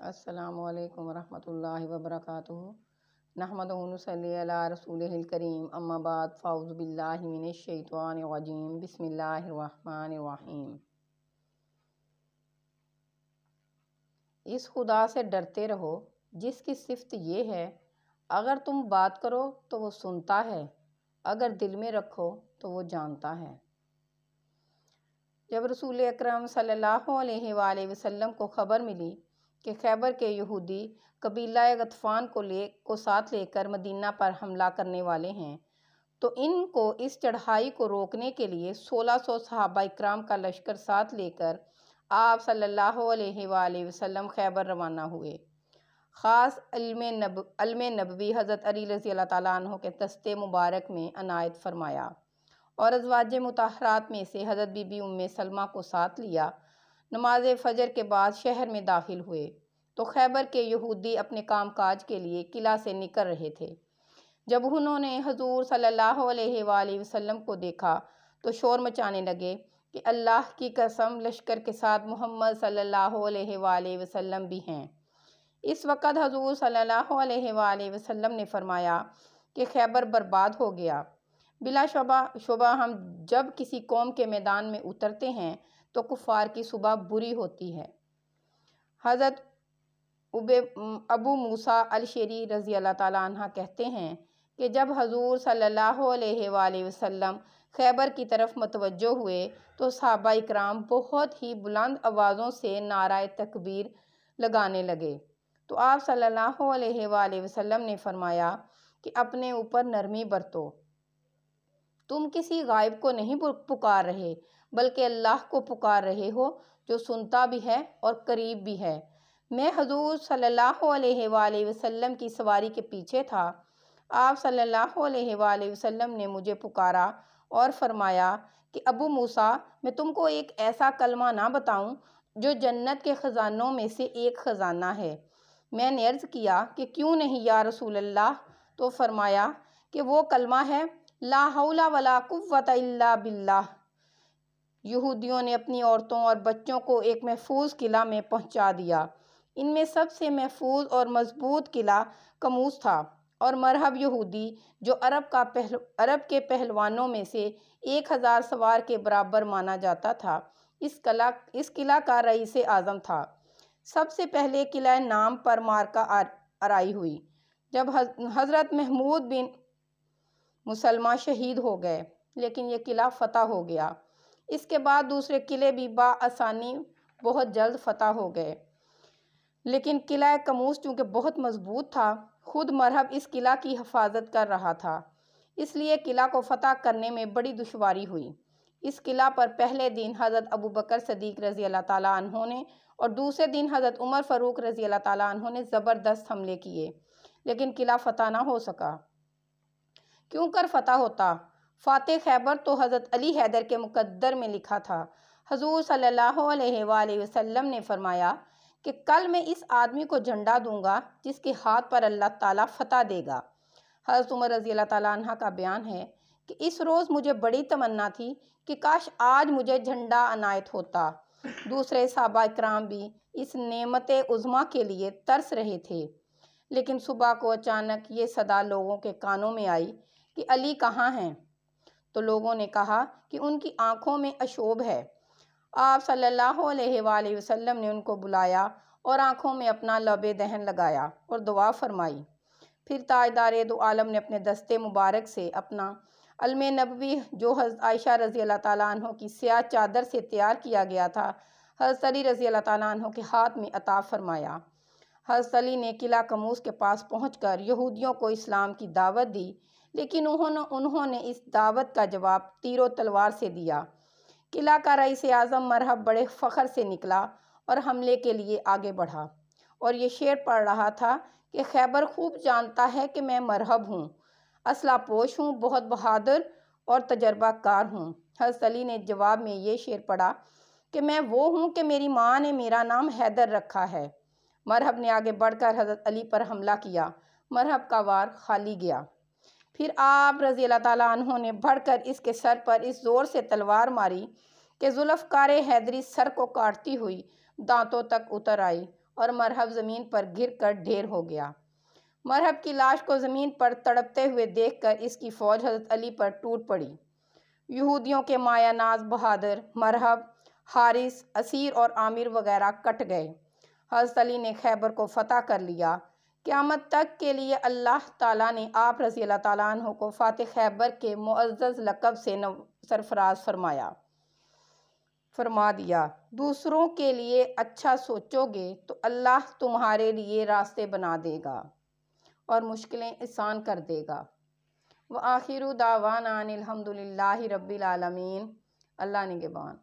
السلام علیکم ورحمۃ اللہ وبرکاتہ۔ نحمدہ و نصلی علی رسولہ الکریم، اما بعد، فاعوذ باللہ من الشیطان الرجیم، بسم اللہ الرحمن الرحیم۔ اس خدا سے ڈرتے رہو جس کی صفت یہ ہے، اگر تم بات کرو تو وہ سنتا ہے، اگر دل میں رکھو تو وہ جانتا ہے۔ جب رسول اکرم صلی اللہ علیہ وآلہ وسلم کو خبر ملی کہ خیبر کے یہودی قبیلہ غطفان کو ساتھ لے کر مدینہ پر حملہ کرنے والے ہیں، تو ان کو اس چڑھائی کو روکنے کے لیے 1600 صحابہ اکرام کا لشکر ساتھ لے کر آپ صلی اللہ علیہ وآلہ وسلم خیبر روانہ ہوئے۔ خاص علم نبوی حضرت علی رضی اللہ تعالیٰ عنہ کے دستے مبارک میں عنایت فرمایا اور ازواج مطہرات میں سے حضرت بی بی ام سلمہ کو ساتھ لیا۔ نماز فجر کے بعد شہر میں داخل ہوئے تو خیبر کے یہودی اپنے کام کاج کے لیے قلعہ سے نکل رہے تھے۔ جب انہوں نے حضور صلی اللہ علیہ وآلہ وسلم کو دیکھا تو شور مچانے لگے کہ اللہ کی قسم، لشکر کے ساتھ محمد صلی اللہ علیہ وآلہ وسلم بھی ہیں۔ اس وقت حضور صلی اللہ علیہ وآلہ وسلم نے فرمایا کہ خیبر برباد ہو گیا۔ بلا شبہ ہم جب کسی قوم کے میدان میں اترتے ہیں تو کفار کی صبح بری ہوتی ہے۔ حضرت ابو موسیٰ الاشعری رضی اللہ تعالیٰ عنہ کہتے ہیں کہ جب حضور صلی اللہ علیہ وآلہ وسلم خیبر کی طرف متوجہ ہوئے تو صحابہ اکرام بہت ہی بلند آوازوں سے نعرہ تکبیر لگانے لگے، تو آپ صلی اللہ علیہ وآلہ وسلم نے فرمایا کہ اپنے اوپر نرمی برتو، تم کسی غائب کو نہیں پکار رہے بلکہ اللہ کو پکار رہے ہو جو سنتا بھی ہے اور قریب بھی ہے۔ میں حضور صلی اللہ علیہ وآلہ وسلم کی سواری کے پیچھے تھا۔ آپ صلی اللہ علیہ وآلہ وسلم نے مجھے پکارا اور فرمایا کہ ابو موسیٰ، میں تم کو ایک ایسا کلمہ نہ بتاؤں جو جنت کے خزانوں میں سے ایک خزانہ ہے؟ میں نے عرض کیا کہ کیوں نہیں یا رسول اللہ؟ تو فرمایا کہ وہ کلمہ ہے لا حول ولا قوت الا باللہ۔ یہودیوں نے اپنی عورتوں اور بچوں کو ایک محفوظ قلعہ میں پہنچا دیا۔ ان میں سب سے محفوظ اور مضبوط قلعہ کموس تھا اور مرہب یہودی جو عرب کے پہلوانوں میں سے 1000 سوار کے برابر مانا جاتا تھا، اس قلعہ کا رئیس اعظم تھا۔ سب سے پہلے قلعہ نام پر معرکہ آرائی ہوئی جب حضرت محمود بن مسلمہ شہید ہو گئے، لیکن یہ قلعہ فتح ہو گیا۔ اس کے بعد دوسرے قلعے بھی بآسانی بہت جلد فتح ہو گئے، لیکن قلعہ کموس چونکہ بہت مضبوط تھا، خود مرہب اس قلعہ کی حفاظت کر رہا تھا، اس لیے قلعہ کو فتح کرنے میں بڑی دشواری ہوئی۔ اس قلعہ پر پہلے دن حضرت ابوبکر صدیق رضی اللہ تعالیٰ عنہ نے اور دوسرے دن حضرت عمر فاروق رضی اللہ تعالیٰ عنہ نے زبردست حملے کیے، لیکن قلعہ فتح نہ ہو سکا۔ کیوں کر فتح ہوتا؟ فاتح خیبر تو حضرت علی حیدر کے مقدر میں لکھا تھا۔ حضور صلی اللہ علیہ وآلہ وسلم نے فرمایا کہ کل میں اس آدمی کو جھنڈا دوں گا جس کے ہاتھ پر اللہ تعالیٰ فتح دے گا۔ حضرت عمر رضی اللہ تعالیٰ عنہ کا بیان ہے کہ اس روز مجھے بڑی تمنا تھی کہ کاش آج مجھے جھنڈا عنایت ہوتا۔ دوسرے صحابہ اکرام بھی اس نعمت عظمیٰ کے لیے ترس رہے تھے، لیکن صبح کو اچانک یہ صدا لوگوں کے کانوں میں آئی کہ علی کہاں ہیں؟ تو لوگوں نے کہا کہ ان کی آنکھوں میں آشوب ہے۔ آپ صلی اللہ علیہ وآلہ وسلم نے ان کو بلایا اور آنکھوں میں اپنا لب دہن لگایا اور دعا فرمائی۔ پھر تاجدار دو عالم نے اپنے دستے مبارک سے اپنا علم نبوی جو حضرت عائشہ رضی اللہ تعالیٰ عنہ کی سیاہ چادر سے تیار کیا گیا تھا، حضرت علی رضی اللہ تعالیٰ عنہ کے ہاتھ میں عطا فرمایا۔ حضرت علی نے قلعہ کموس کے پاس پہنچ کر یہودیوں کو اسلام کی دعوت دی، لیکن انہوں نے اس دعوت کا جواب تیر و تلوار سے دیا۔ قلعہ کا رئیس اعظم مرہب بڑے فخر سے نکلا اور حملے کے لیے آگے بڑھا اور یہ شعر پڑھ رہا تھا کہ خیبر خوب جانتا ہے کہ میں مرہب ہوں، اسلحہ پوش ہوں، بہت بہادر اور تجربہ کار ہوں۔ حضرت علی نے جواب میں یہ شعر پڑھا کہ میں وہ ہوں کہ میری ماں نے میرا نام حیدر رکھا ہے۔ مرہب نے آگے بڑھ کر حضرت علی پر حملہ کیا، مرہب کا وار خالی گیا۔ پھر آپ رضی اللہ تعالیٰ عنہ نے بڑھ کر اس کے سر پر اس زور سے تلوار ماری کہ ذوالفقار حیدری سر کو کاٹتی ہوئی دانتوں تک اتر آئی اور مرحب زمین پر گر کر ڈھیر ہو گیا۔ مرحب کی لاش کو زمین پر تڑپتے ہوئے دیکھ کر اس کی فوج حضرت علی پر ٹوٹ پڑی۔ یہودیوں کے مایہ ناز بہادر مرحب، حارث، اسیر اور عامر وغیرہ کٹ گئے۔ حضرت علی نے خیبر کو فتح کر لیا۔ قیامت تک کے لیے اللہ تعالیٰ نے آپ رضی اللہ تعالیٰ عنہ کو فاتح خیبر کے معزز لقب سے سرفراز فرما دیا۔ دوسروں کے لیے اچھا سوچو گے تو اللہ تمہارے لیے راستے بنا دے گا اور مشکلیں آسان کر دے گا۔ وآخر دعوانا ان الحمد للہ رب العالمین۔ اللہ نگہبان۔